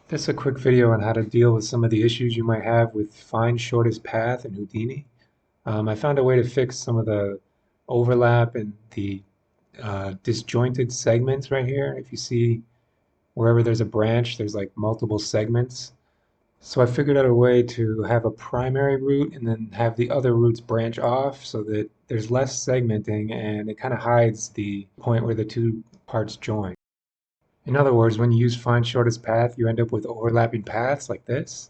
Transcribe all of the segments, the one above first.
This is a quick video on how to deal with some of the issues you might have with find shortest path in Houdini. I found a way to fix some of the overlap and the disjointed segments right here. If you see wherever there's a branch, there's like multiple segments. So I figured out a way to have a primary route and then have the other routes branch off so that there's less segmenting and it kind of hides the point where the two parts join. In other words, when you use find shortest path, you end up with overlapping paths like this.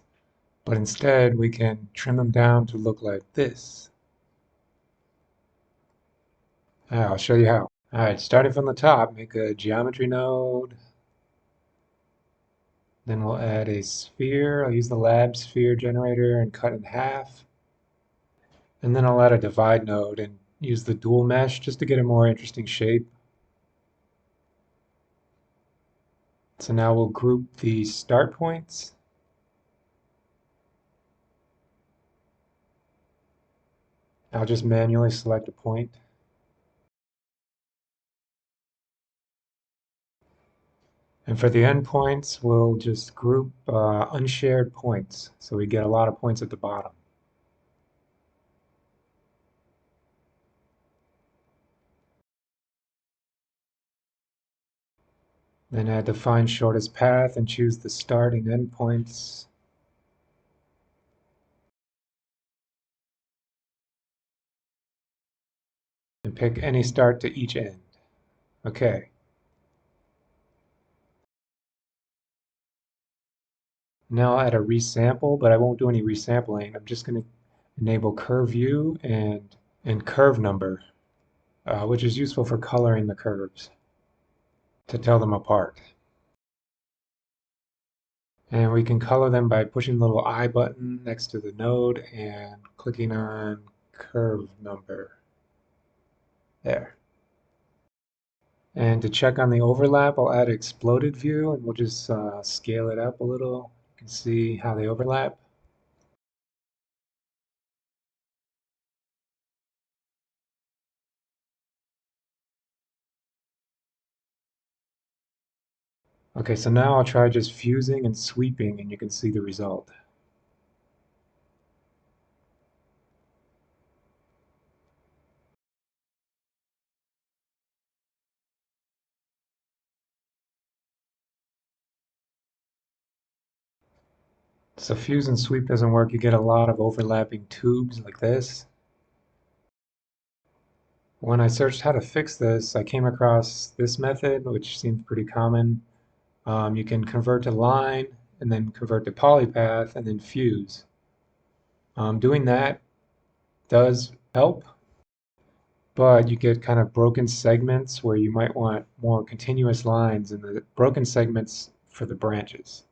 But instead, we can trim them down to look like this. I'll show you how. All right, starting from the top, make a geometry node. Then we'll add a sphere. I'll use the lab sphere generator and cut in half. And then I'll add a divide node and use the dual mesh just to get a more interesting shape. So now we'll group the start points. I'll just manually select a point. And for the endpoints, we'll just group unshared points, so we get a lot of points at the bottom. Then add the find shortest path and choose the start and end points. And pick any start to each end. Okay. Now I'll add a resample, but I won't do any resampling. I'm just going to enable curve view and curve number, which is useful for coloring the curves to tell them apart. And we can color them by pushing the little I button next to the node and clicking on curve number. There. And to check on the overlap, I'll add exploded view and we'll just scale it up a little. You can see how they overlap. Okay, so now I'll try just fusing and sweeping and you can see the result. So fuse and sweep doesn't work. You get a lot of overlapping tubes like this. When I searched how to fix this, I came across this method, which seems pretty common. You can convert to line and then convert to polypath and then fuse. Doing that does help, but you get kind of broken segments where you might want more continuous lines and the broken segments for the branches.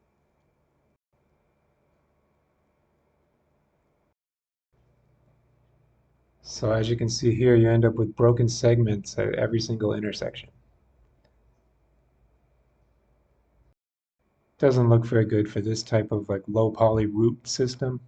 So as you can see here, you end up with broken segments at every single intersection. Doesn't look very good for this type of like low poly root system.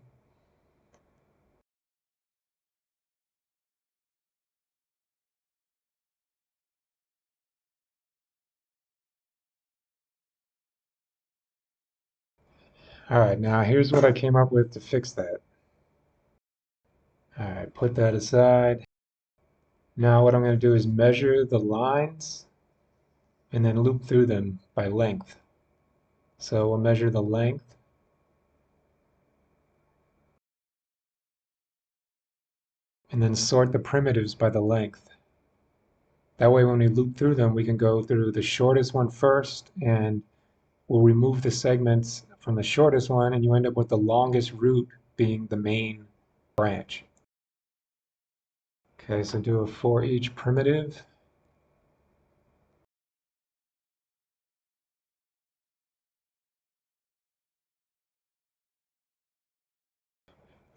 All right, now here's what I came up with to fix that. All right, put that aside. Now what I'm going to do is measure the lines and then loop through them by length. So we'll measure the length. And then sort the primitives by the length. That way when we loop through them, we can go through the shortest one first, and we'll remove the segments from the shortest one, and you end up with the longest root being the main branch. Okay, so do a for each primitive.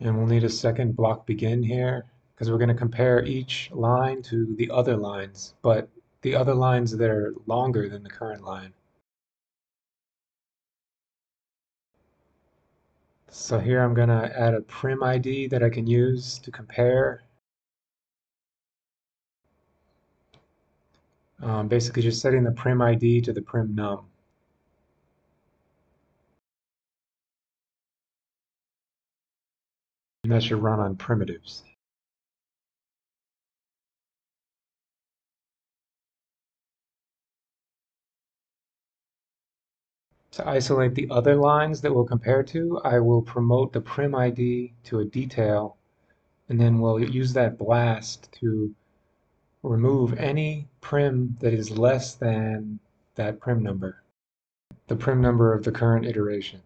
And we'll need a second block begin here, because we're going to compare each line to the other lines, but the other lines that are longer than the current line. So here I'm going to add a prim ID that I can use to compare. Basically just setting the prim ID to the prim num. And that should run on primitives. To isolate the other lines that we'll compare to, I will promote the prim ID to a detail, and then we'll use that blast to remove any prim that is less than that prim number, the prim number of the current iteration.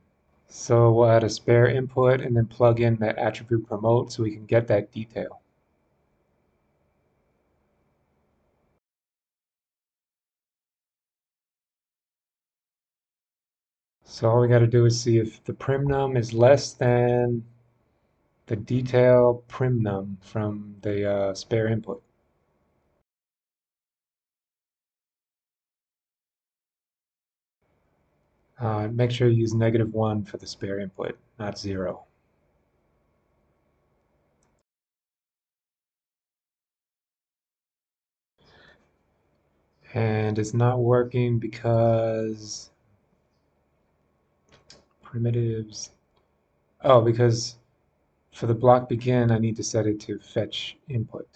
So we'll add a spare input and then plug in that attribute promote so we can get that detail. So all we got to do is see if the primnum is less than the detail primnum from the spare input. Make sure you use -1 for the spare input, not 0. And it's not working because primitives. Oh, because for the block begin, I need to set it to fetch input.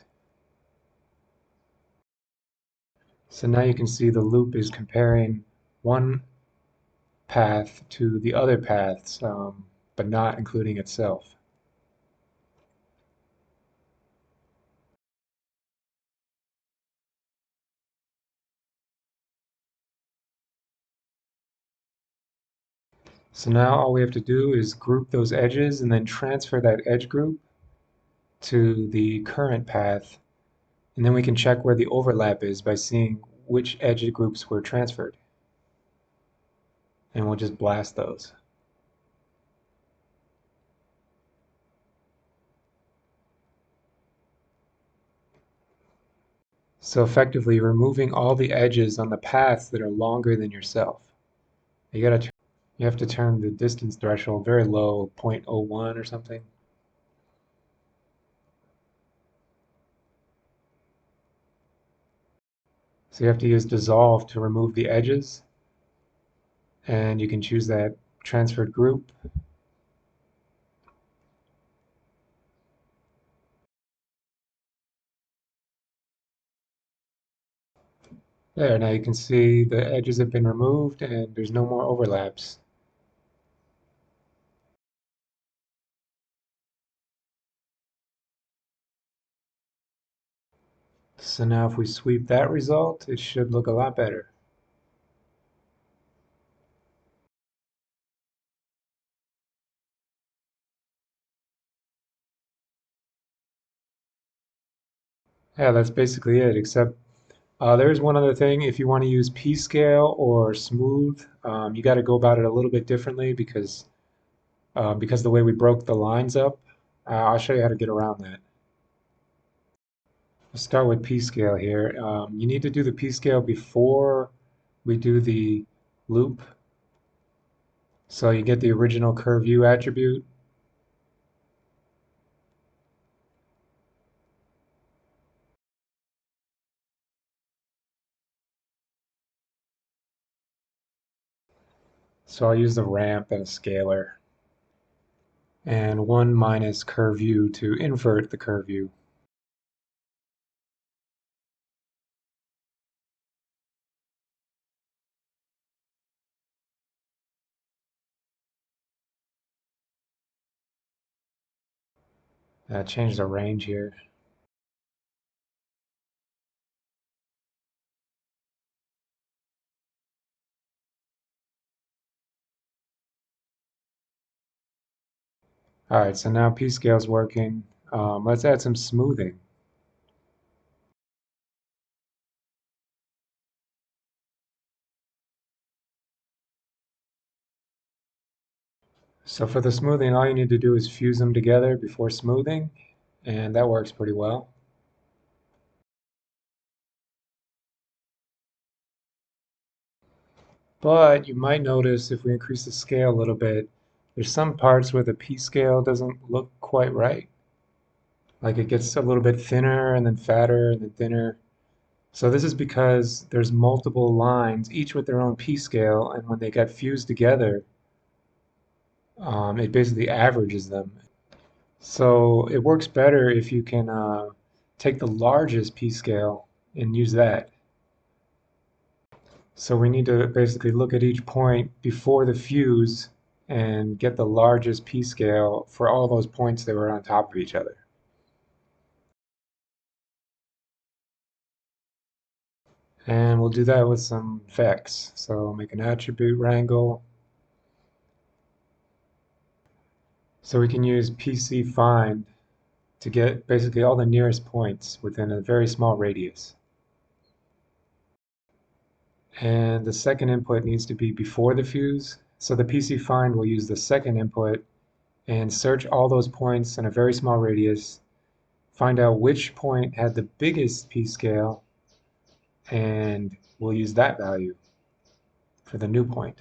So now you can see the loop is comparing one path to the other paths, but not including itself. So now all we have to do is group those edges and then transfer that edge group to the current path, and then we can check where the overlap is by seeing which edge groups were transferred. And we'll just blast those. So effectively removing all the edges on the paths that are longer than yourself. You have to turn the distance threshold very low, 0.01 or something. So you have to use dissolve to remove the edges, and you can choose that transferred group. There, now you can see the edges have been removed and there's no more overlaps. So now if we sweep that result, it should look a lot better. Yeah, that's basically it, except there's one other thing. If you want to use P-scale or smooth, you got to go about it a little bit differently because the way we broke the lines up. I'll show you how to get around that. Let's start with P-scale here. You need to do the P-scale before we do the loop. So you get the original curve view attribute. So I'll use the ramp and a scalar. And 1 minus curve view to invert the curve view. Change the range here. All right, so now P-scale is working. Let's add some smoothing. So for the smoothing, all you need to do is fuse them together before smoothing, and that works pretty well. But you might notice if we increase the scale a little bit, there's some parts where the P-scale doesn't look quite right. Like it gets a little bit thinner and then fatter and then thinner. So this is because there's multiple lines, each with their own P-scale, and when they get fused together, it basically averages them. So it works better if you can take the largest p-scale and use that. So we need to basically look at each point before the fuse and get the largest p-scale for all those points that were on top of each other. And we'll do that with some effects. So make an attribute wrangle. So we can use PC find to get basically all the nearest points within a very small radius. And the second input needs to be before the fuse. So the PC find will use the second input and search all those points in a very small radius, find out which point had the biggest p-scale, and we'll use that value for the new point.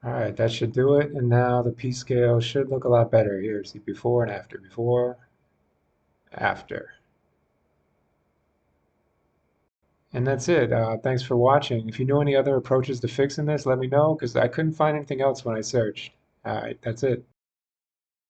All right, that should do it. And now the p-scale should look a lot better here. See before and after, before, after. And that's it. Thanks for watching. If you know any other approaches to fixing this, let me know because I couldn't find anything else when I searched. All right, that's it.